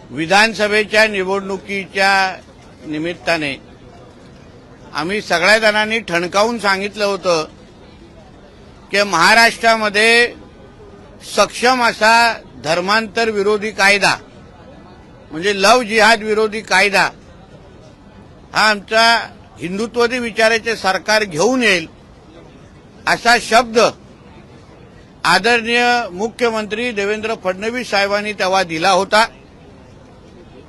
विधानसभेच्या निवडणुकीच्या निमित्ताने आम्ही सगळ्या जणांनी ठणकावून सांगितलं होतं की महाराष्ट्रामध्ये सक्षम असा धर्मांतर विरोधी कायदा म्हणजे लव जिहाद विरोधी कायदा हा आमचा हिंदुत्ववादी विचाराचे सरकार घेऊन येईल असा शब्द आदरणीय मुख्यमंत्री देवेंद्र फडणवीस साहेबांनी तेव्हा दिला होता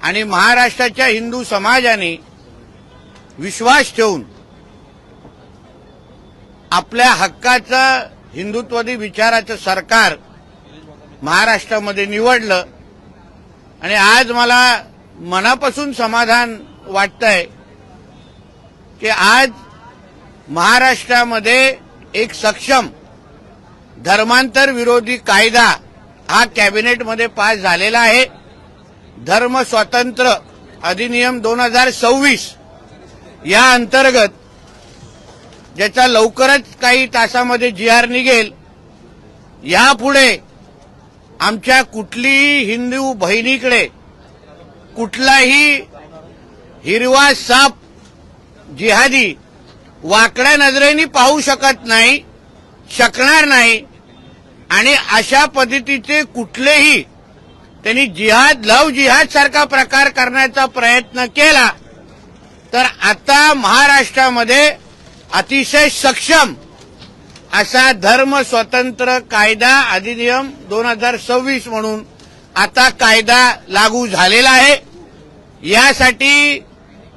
आणि महाराष्ट्राच्या हिंदू समाजाने विश्वास ठेवून आपल्या हक्काचं हिंदुत्ववादी विचाराचं सरकार महाराष्ट्रामध्ये निवडलं आणि आज मला मनापासून समाधान वाटतंय की आज महाराष्ट्रामध्ये एक सक्षम धर्मांतर विरोधी कायदा हा कॅबिनेटमध्ये पास झालेला आहे। धर्म स्वातंत्र्य अधिनियम 2026 या अंतर्गत ज्याचा लवकरच काही तासामध्ये GR निघेल, यापुढे आमच्या कुठलीही हिंदू बहिणीकडे कुठलाही हिरवा साप जिहादी वाकड्या नजरेने पाहू शकणार नाही आणि अशा पद्धतीचे कुठलेही त्यांनी लव जिहाद सारखा प्रकार करण्याचा प्रयत्न केला तर आता महाराष्ट्रामध्ये अतिशय सक्षम असा धर्म स्वतंत्र कायदा अधिनियम 2026 म्हणून आता कायदा लागू झालेला आहे। यासाठी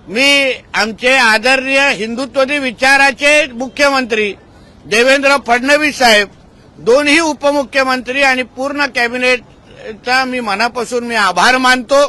मी आमचे आदरणीय हिंदुत्ववादी विचाराचे मुख्यमंत्री देवेंद्र फडणवीस साहेब, दोन्ही उपमुख्यमंत्री आणि पूर्ण कॅबिनेटचा मी मनापासून आभार मानतो।